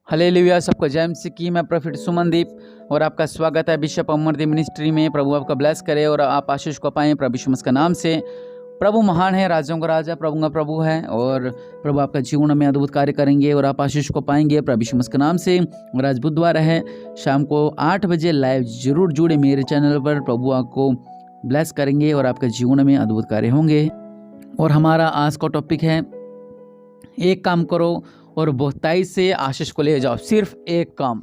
Hallelujah. सबको जय मसीह की। मैं प्रोफेट सुमनदीप और आपका स्वागत है बिशप अमरदीप मिनिस्ट्री में। प्रभु आपका ब्लेस करे और आप आशीष को पाएं प्रभु यीशु मसीह के नाम से। प्रभु महान है, राजाओं का राजा, प्रभु का प्रभु है और प्रभु आपका जीवन में अद्भुत कार्य करेंगे और आप आशीष को पाएंगे प्रभु यीशु मसीह के नाम से। और आज बुधवार है, शाम को 8 बजे लाइव जरूर जुड़े मेरे चैनल पर। प्रभु आपको ब्लेस करेंगे और आपके जीवन में अद्भुत कार्य होंगे। और हमारा आज का टॉपिक है, एक काम करो और बहुतायत से आशीष को ले जाओ। सिर्फ एक काम,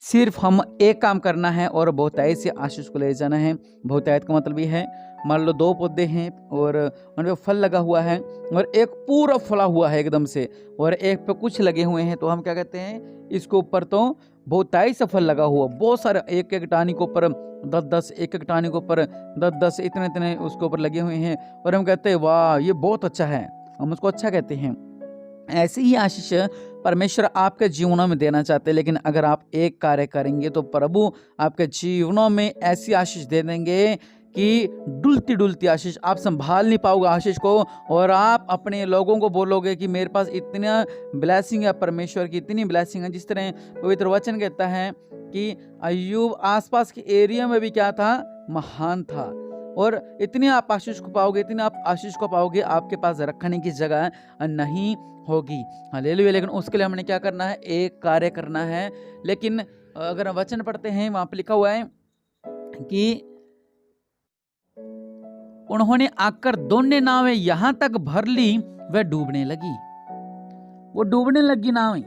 सिर्फ हम एक काम करना है और बहुतायत से आशीष को ले जाना है। बहुतायत का मतलब ये है, मान लो 2 पौधे हैं और उन पे फल लगा हुआ है और एक पूरा फला हुआ है एकदम से, और एक पे कुछ लगे हुए हैं, तो हम क्या कहते हैं, इसके ऊपर तो बहुतायत से फल लगा हुआ, बहुत सारे, एक एक टानी के ऊपर 10-10, एक एक टानी के ऊपर 10-10, इतने इतने उसके ऊपर लगे हुए हैं, और हम कहते हैं वाह ये बहुत अच्छा है, हम उसको अच्छा कहते हैं। ऐसी ही आशीष परमेश्वर आपके जीवनों में देना चाहते हैं, लेकिन अगर आप एक कार्य करेंगे तो प्रभु आपके जीवनों में ऐसी आशीष दे देंगे कि डुलती डुलती आशीष, आप संभाल नहीं पाओगे आशीष को, और आप अपने लोगों को बोलोगे कि मेरे पास इतना ब्लेसिंग है, परमेश्वर की इतनी ब्लेसिंग है। जिस तरह पवित्र वचन कहता है कि अय्यूब आसपास के एरिया में भी क्या था, महान था, और इतने आप आशीष को पाओगे, इतने आप आशीष को पाओगे, आपके पास रखने की जगह नहीं होगी। हालेलुया। लेकिन उसके लिए हमने क्या करना है, एक कार्य करना है। लेकिन अगर हम वचन पढ़ते हैं, वहां पर लिखा हुआ है कि उन्होंने आकर दोनों नावें यहां तक भर ली, वह डूबने लगी। वो डूबने लगी नावें।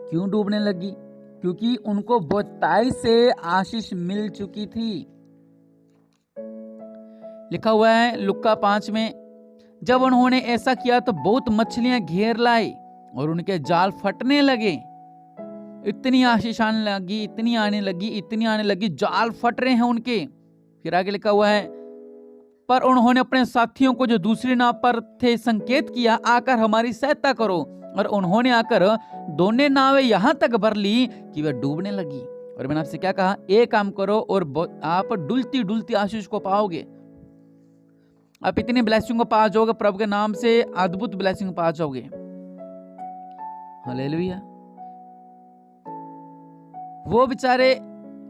क्यों डूबने लगी? क्योंकि उनको बहुतायत से आशीष मिल चुकी थी। लिखा हुआ है लुक्का 5 में, जब उन्होंने ऐसा किया तो बहुत मछलियां घेर लाई और उनके जाल फटने लगे। इतनी आशीष आने लगी, इतनी आने लगी, इतनी आने लगी, जाल फट रहे हैं उनके। फिर आगे लिखा हुआ है, पर उन्होंने अपने साथियों को जो दूसरी नाव पर थे संकेत किया, आकर हमारी सहायता करो, और उन्होंने आकर दोनों नावें यहां तक भर ली कि वह डूबने लगी। और मैंने आपसे क्या कहा, एक काम करो और आप डुलती डुलती आशीष को पाओगे। आप इतनी ब्लेसिंग को पा जाओगे, प्रभु के नाम से अद्भुत ब्लेसिंग पा जाओगे। हालेलुया। वो बेचारे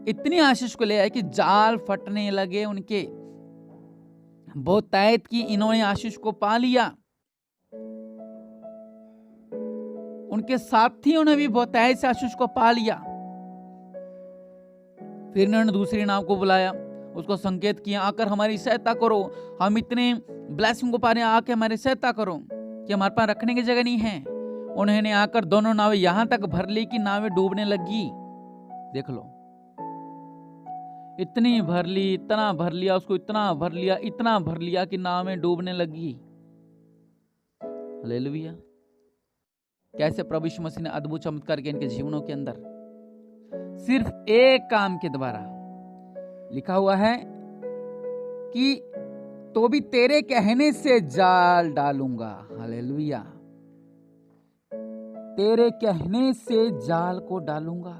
इतनी आशीष को ले आए कि जाल फटने लगे उनके। बहुतायत की इन्होंने आशीष को पा लिया। उनके साथियों ने भी बहुतायत से आशीष को पा लिया। फिर इन्होंने दूसरी नाव को बुलाया, उसको संकेत किया, आकर हमारी सहायता करो, हम इतने ब्लेसिंग को पा रहे हैं, आके हमारी सहायता करो कि हमारे पास रखने की जगह नहीं है। उन्होंने आकर दोनों नावें यहां तक भर ली कि नावें डूबने लगी। देख लो, इतनी भर ली, इतना भर लिया, उसको इतना भर लिया, इतना भर लिया कि नावें डूबने लगी। हालेलुया। कैसे प्रभु यीशु मसीह ने अद्भुत चमत्कार किए इनके जीवनों के अंदर, सिर्फ एक काम के द्वारा। लिखा हुआ है कि तो भी तेरे कहने से जाल डालूंगा। हालेलुया। तेरे कहने से जाल को डालूंगा।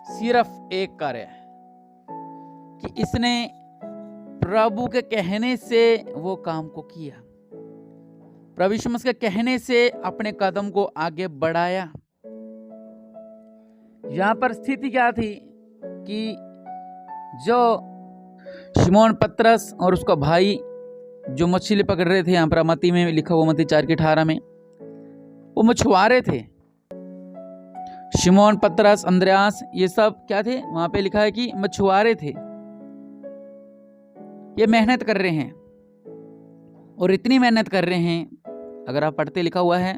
सिर्फ एक कार्य है कि इसने प्रभु के कहने से वो काम को किया, प्रभु यीशु मसीह के कहने से अपने कदम को आगे बढ़ाया। यहां पर स्थिति क्या थी कि जो शिमोन पतरस और उसका भाई जो मछली पकड़ रहे थे, यहाँ पर मत्ती में लिखा हुआ, मत्ती 4:18 में, वो मछुआरे थे। शिमोन पतरस, अंद्रयास, ये सब क्या थे, वहां पे लिखा है कि मछुआरे थे। ये मेहनत कर रहे हैं, और इतनी मेहनत कर रहे हैं, अगर आप पढ़ते, लिखा हुआ है,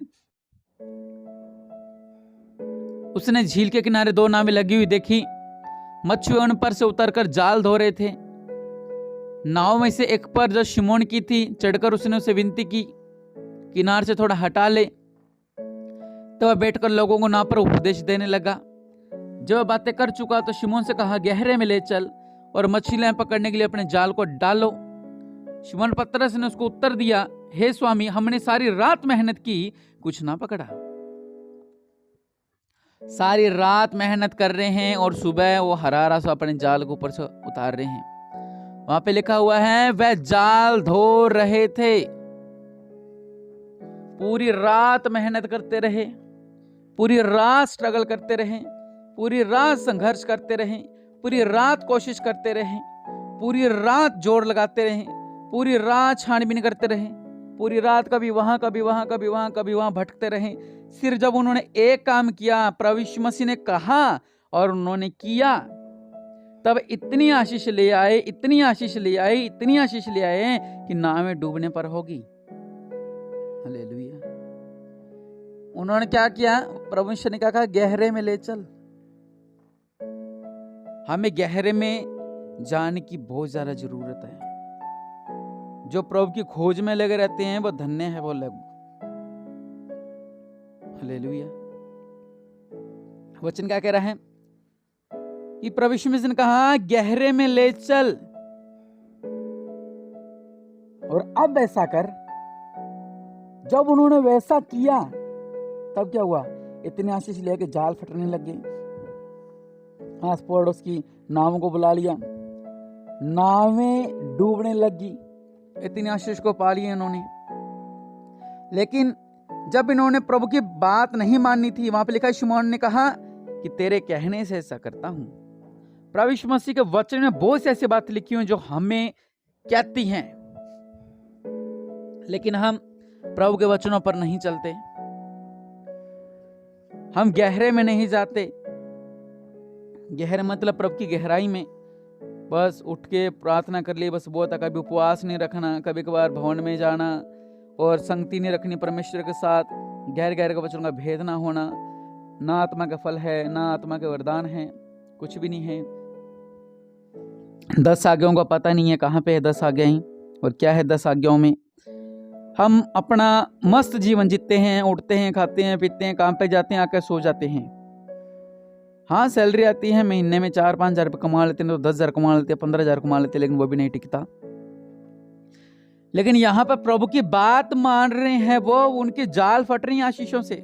उसने झील के किनारे 2 नावें लगी हुई देखी, मछुए उन पर से उतरकर जाल धो रहे थे। नाव में से एक पर जो शिमोन की थी, चढ़कर उसने उसे विनती की, किनार से थोड़ा हटा ले। तो वह बैठकर लोगों को नाव पर उपदेश देने लगा। जब वह बातें कर चुका तो शिमोन से कहा, गहरे में ले चल और मछलियां पकड़ने के लिए अपने जाल को डालो। शिमोन पतरस ने उसको उत्तर दिया, हे स्वामी, हमने सारी रात मेहनत की, कुछ ना पकड़ा। सारी रात मेहनत कर रहे हैं और सुबह वो हरारा से अपने जाल को ऊपर से उतार रहे हैं। वहां पे लिखा हुआ है, वह जाल धो रहे थे। पूरी रात मेहनत करते रहे, पूरी रात स्ट्रगल करते रहें, पूरी रात संघर्ष करते रहें, पूरी रात कोशिश करते रहें, पूरी रात जोर लगाते रहें, पूरी रात छानबीन करते रहें, पूरी रात कभी वहां कभी वहां कभी वहां कभी वहां भटकते रहें। सिर्फ जब उन्होंने एक काम किया, प्रभु यीशु मसीह ने कहा और उन्होंने किया, तब इतनी आशीष ले आए, इतनी आशीष ले आए, इतनी आशीष ले आए कि नाव में डूबने पर होगी। हालेलुया। उन्होंने क्या किया? प्रभु यीशु ने क्या कहा? गहरे में ले चल। हमें गहरे में जाने की बहुत ज्यादा जरूरत है। जो प्रभु की खोज में लगे रहते हैं वो धन्य है वो लोग। हालेलुया। वचन क्या कह रहा है कि प्रभु यीशु मसीह ने कहा गहरे में ले चल, और अब ऐसा कर। जब उन्होंने वैसा किया तब क्या हुआ? इतनी आशीष लिया कि जाल फटने लग गए। आस पड़ोस की नावों को बुला लिया, नावें डूबने लगी। इतनी आशीष को पा लिया इन्होंने। लेकिन जब इन्होंने प्रभु की बात नहीं माननी थी, वहां पे लिखा है शिमोन ने कहा कि तेरे कहने से ऐसा करता हूं। प्रभु यीशु मसीह के वचन में बहुत सी ऐसी बातें लिखी हुई जो हमें कहती हैं, लेकिन हम प्रभु के वचनों पर नहीं चलते, हम गहरे में नहीं जाते। गहरे मतलब प्रभु की गहराई में बस उठ के प्रार्थना कर ली, बस वो था। कभी उपवास नहीं रखना, कभी कभार भवन में जाना और संगति नहीं रखनी परमेश्वर के साथ, गहरे गहरे के वचनों का भेद ना होना। ना आत्मा का फल है, ना आत्मा के वरदान है, कुछ भी नहीं है। 10 आज्ञाओं का पता नहीं है कहाँ पे है 10 आज्ञाएं और क्या है 10 आज्ञाओं में। हम अपना मस्त जीवन जीते हैं, उठते हैं, खाते हैं, पीते हैं, काम पे जाते हैं, आकर सो जाते हैं। हाँ, सैलरी आती है, महीने में 4-5 हजार रुपये कमा लेते हैं, तो 10 हजार कमा लेते हैं, 15 हजार कमा लेते हैं, लेकिन वो भी नहीं टिकता। लेकिन यहाँ पर प्रभु की बात मान रहे हैं वो, उनकी जाल फट रही है आशीषों से,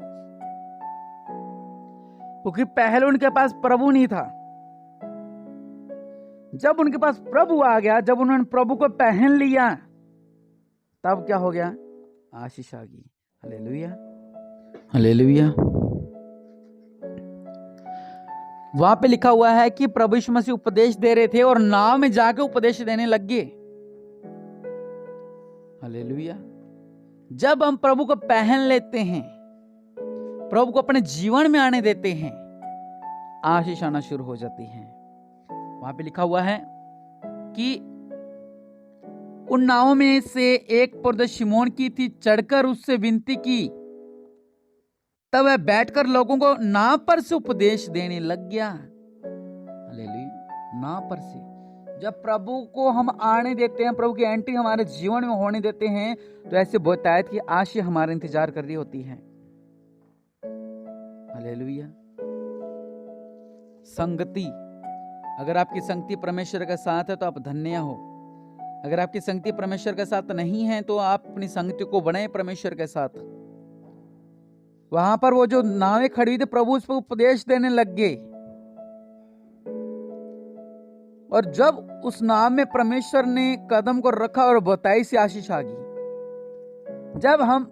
क्योंकि पहले उनके पास प्रभु नहीं था। जब उनके पास प्रभु आ गया, जब उन्होंने प्रभु को पहन लिया, तब क्या हो गया? आशीष आ गई। Hallelujah, hallelujah. वहां पे लिखा हुआ है कि प्रभु यीशु मसीह उपदेश दे रहे थे और नाव में जाके उपदेश देने लग गए। हालेलुया। जब हम प्रभु को पहन लेते हैं, प्रभु को अपने जीवन में आने देते हैं, आशीष आना शुरू हो जाती है। वहां पे लिखा हुआ है कि उन नावों में से एक पर शिमोन की थी, चढ़कर उससे विनती की, तब वह बैठकर लोगों को नाव पर से उपदेश देने लग गया। हालेलुया। नाव पर से जब प्रभु को हम आने देते हैं, प्रभु की एंट्री हमारे जीवन में होने देते हैं, तो ऐसे बहुतायत की आशीष हमारा इंतजार कर रही होती है। हालेलुया। संगति, अगर आपकी संगति परमेश्वर के साथ है तो आप धन्य हो। अगर आपकी संगति परमेश्वर के साथ नहीं है तो आप अपनी संगति को बनाए परमेश्वर के साथ। वहां पर वो जो नावें खड़ी थी, प्रभु उस पर उपदेश देने लग गए, और जब उस नाव में परमेश्वर ने कदम को रखा और बताई सी आशीष आ गई। जब हम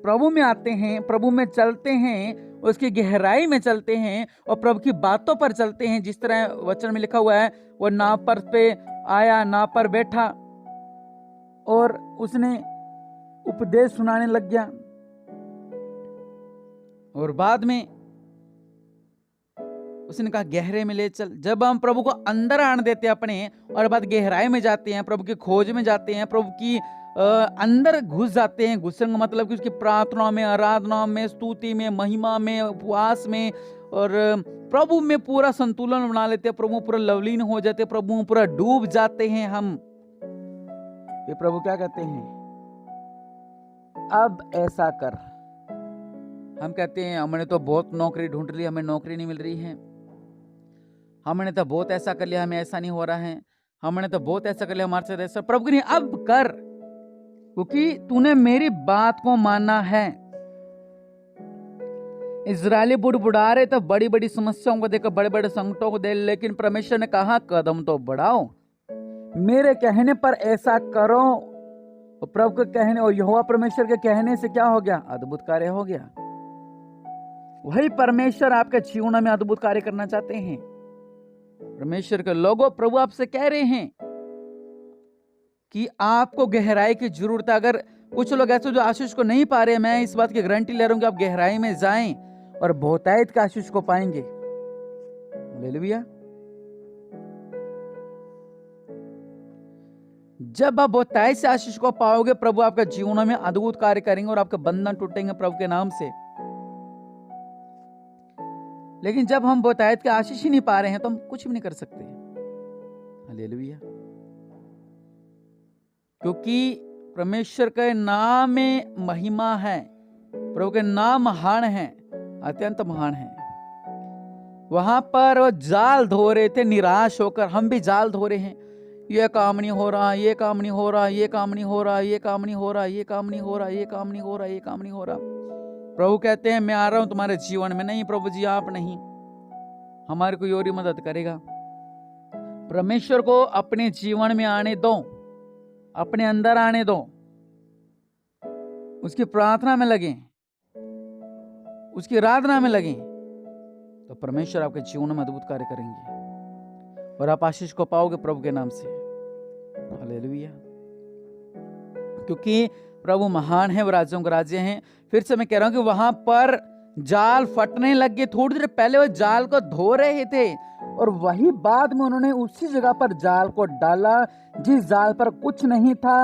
प्रभु में आते हैं, प्रभु में चलते हैं, उसकी गहराई में चलते हैं और प्रभु की बातों पर चलते हैं, जिस तरह वचन में लिखा हुआ है, वो नाव पर पे आया, नाव पर बैठा और उसने उपदेश सुनाने लग गया, और बाद में उसने कहा गहरे में ले चल। जब हम प्रभु को अंदर आने देते हैं अपने, और बाद गहराई में जाते हैं, प्रभु की खोज में जाते हैं, प्रभु की अंदर घुस जाते हैं। घुसने का मतलब कि उसकी प्रार्थनाओं में, आराधनाओं में, स्तुति में, महिमा में, उपवास में, और प्रभु में पूरा संतुलन बना लेते हैं, प्रभु पूरा लवलीन हो जाते हैं, प्रभु में पूरा डूब जाते हैं हम। ये प्रभु क्या कहते हैं? अब ऐसा कर। हम कहते हैं हमने तो बहुत नौकरी ढूंढ ली, हमें नौकरी नहीं मिल रही है, हमने तो बहुत ऐसा कर लिया, हमें ऐसा नहीं हो रहा है, हमने तो बहुत ऐसा कर लिया, हमारे साथ ऐसा। प्रभु नहीं, अब कर, क्योंकि तूने मेरी बात को माना है। इजरायली बुढ़ा रहे तो बड़ी बड़ी समस्याओं को देखकर, बड़े बड़े संकटों को देख, लेकिन परमेश्वर ने कहा कदम तो बढ़ाओ, मेरे कहने पर ऐसा करो। और प्रभु के कहने और यहोवा परमेश्वर के कहने से क्या हो गया? अद्भुत कार्य हो गया। वही परमेश्वर आपके जीवन में अद्भुत कार्य करना चाहते हैं। परमेश्वर के लोगों, प्रभु आपसे कह रहे हैं कि आपको गहराई की जरूरत है। अगर कुछ लोग ऐसे जो आशीष को नहीं पा रहे, मैं इस बात की गारंटी ले रहा हूं कि आप गहराई में जाएं और बहुतायत के आशीष को पाएंगे। हालेलुया। जब आप बहुतायत से आशीष को पाओगे, प्रभु आपके जीवनों में अद्भुत कार्य करेंगे और आपके बंधन टूटेंगे प्रभु के नाम से। लेकिन जब हम बहुतायत के आशीष ही नहीं पा रहे हैं तो हम कुछ भी नहीं कर सकते। हालेलुया। क्योंकि परमेश्वर के नाम में महिमा है, प्रभु के नाम महान है, अत्यंत महान है। वहां पर वो जाल धो रहे थे निराश होकर, हम भी जाल धो रहे हैं। ये काम नहीं हो रहा, ये काम नहीं हो रहा, ये काम नहीं हो रहा, ये काम नहीं हो रहा, ये काम नहीं हो रहा, ये काम नहीं हो रहा, ये काम नहीं हो रहा। प्रभु कहते हैं मैं आ रहा हूं तुम्हारे जीवन में। नहीं प्रभु जी, आप नहीं, हमारी कोई और ही मदद करेगा। परमेश्वर को अपने जीवन में आने दो, अपने अंदर आने दो, उसकी प्रार्थना में लगें, उसकी आराधना में लगें, तो परमेश्वर आपके जीवन में अद्भुत कार्य करेंगे और आप आशीष को पाओगे प्रभु के नाम से। हालेलुया। क्योंकि प्रभु महान है, वो राज्यों का राज्य है। फिर से मैं कह रहा हूं कि वहां पर जाल फटने लग गए। थोड़ी देर पहले वो जाल को धो रहे थे और वही बाद में उन्होंने उसी जगह पर जाल को डाला जिस जाल पर कुछ नहीं था।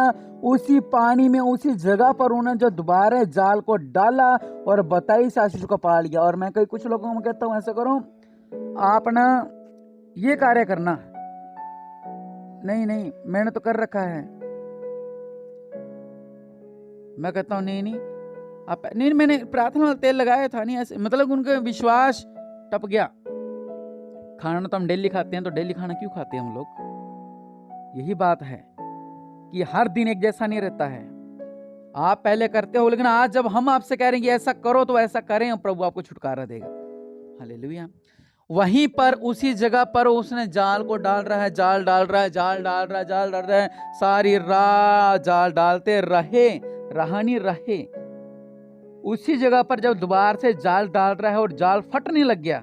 उसी पानी में, उसी जगह पर उन्होंने जो दोबारा जाल को डाला और बताई आशीष को पा लिया। और मैं कई कुछ लोगों को कहता हूं ऐसा करो, आप ना ये कार्य करना। नहीं नहीं, मैंने तो कर रखा है। मैं कहता हूं नहीं नहीं आप नहीं, मैंने प्रार्थना वाला तेल लगाया था नहीं, ऐसे मतलब उनका विश्वास टप गया। खाना तो हम डेली खाते हैं, तो डेली खाना क्यों खाते हैं हम लोग? यही बात है कि हर दिन एक जैसा नहीं रहता है। आप पहले करते हो, लेकिन आज जब हम आपसे कह रहे हैं ऐसा करो तो ऐसा करें, प्रभु आपको छुटकारा देगा। हालेलुया। वहीं पर उसी जगह पर उसने जाल को डाल रहा है, जाल डाल रहा है, जाल डाल रहा है, जाल डाल रहा है, सारी रात जाल डालते रहे, रहानी रहे। उसी जगह पर जब दोबारा से जाल डाल रहा है और जाल फटने लग गया,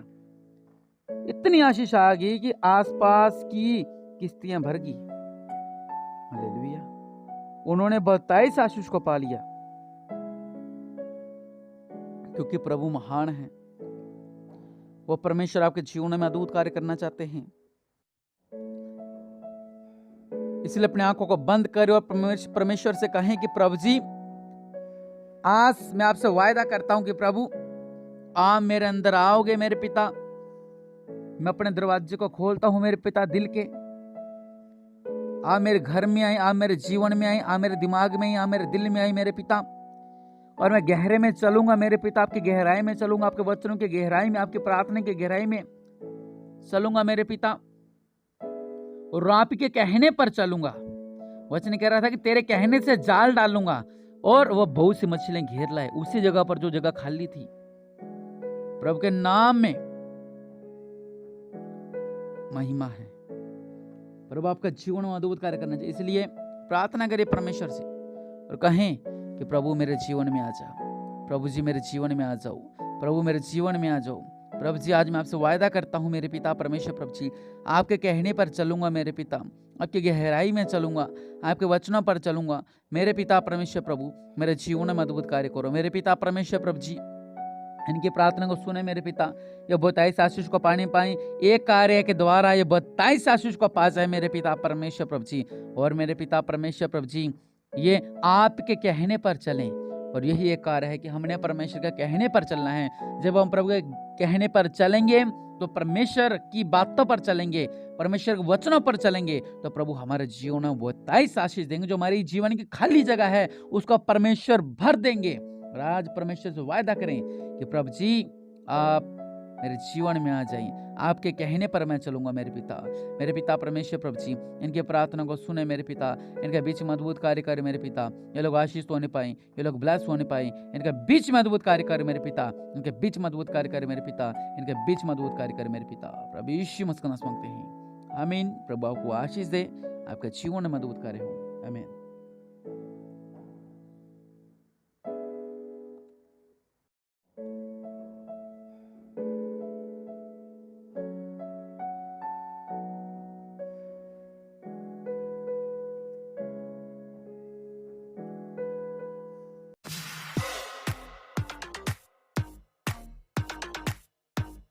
इतनी आशीष आ गई कि आसपास की किश्तियां भर गई। हालेलुया। उन्होंने 22 आशीष को पा लिया, क्योंकि प्रभु महान है। वो परमेश्वर आपके जीवन में अद्भुत कार्य करना चाहते हैं। इसलिए अपने आंखों को बंद करें और परमेश्वर से कहें कि प्रभु जी, आज मैं आपसे वायदा करता हूं कि प्रभु आप मेरे अंदर आओगे मेरे पिता। मैं अपने दरवाजे को खोलता हूं मेरे पिता दिल के। आप मेरे घर में आए, आप मेरे जीवन में आए, आप मेरे दिमाग में आए, आप मेरे दिल में आए मेरे पिता। और मैं गहरे में चलूंगा मेरे पिता, आपकी गहराई में चलूंगा, आपके वचनों की गहराई में, आपकी प्रार्थना की गहराई में चलूंगा मेरे पिता, और आपके कहने पर चलूंगा। वचन कह रहा था कि तेरे कहने से जाल डालूंगा, और वह बहुत सी मछलियां घेर लाए उसी जगह पर जो जगह खाली थी। प्रभु के नाम में महिमा है। प्रभु आपका जीवन में अद्भुत कार्य करना चाहिए। इसलिए प्रार्थना करिए परमेश्वर से और कहें कि प्रभु मेरे जीवन में आ जाओ, प्रभु जी मेरे जीवन में आ जाओ, प्रभु मेरे जीवन में आ जाओ। प्रभु जी, आज मैं आपसे वायदा करता हूं मेरे पिता परमेश्वर, प्रभु जी आपके कहने पर चलूंगा मेरे पिता, आपकी गहराई में चलूंगा, आपके वचनों पर चलूंगा मेरे पिता परमेश्वर। प्रभु मेरे जीवन में अद्भुत कार्य करो मेरे पिता परमेश्वर। प्रभु जी इनकी प्रार्थना को सुने मेरे पिता, ये 22 आशीष को पाने पाए, एक कार्य के द्वारा ये 22 आशीष को पा जाए मेरे पिता परमेश्वर प्रभु जी। और मेरे पिता परमेश्वर प्रभु जी, ये आपके कहने पर चलें, और यही एक कार्य है कि हमने परमेश्वर के कहने पर चलना है। जब हम प्रभु के कहने पर चलेंगे तो परमेश्वर की बातों पर चलेंगे, परमेश्वर के वचनों पर चलेंगे, तो प्रभु हमारे जीवन में 22 आशीष देंगे। जो हमारी जीवन की खाली जगह है उसको परमेश्वर भर देंगे। और आज परमेश्वर से वायदा करें कि प्रभु जी आप मेरे जीवन में आ जाइए, आपके कहने पर मैं चलूंगा मेरे पिता परमेश्वर। प्रभु जी इनके प्रार्थना को सुने मेरे पिता, इनके बीच में अद्भुत कार्य करे मेरे पिता। ये लोग आशीष होने पाए, ये लोग ब्लेस होने पाए, इनके बीच में अद्भुत कार्य करे मेरे पिता, इनके बीच में अद्भुत कार्य करे मेरे पिता, इनके बीच में अद्भुत कार्य करे मेरे पिता। प्रभु यीशु मसीह का नाम मांगते हैं, आमीन। प्रभु आपको आशीष दे, आपके जीवन में अद्भुत कार्य हो, आमीन।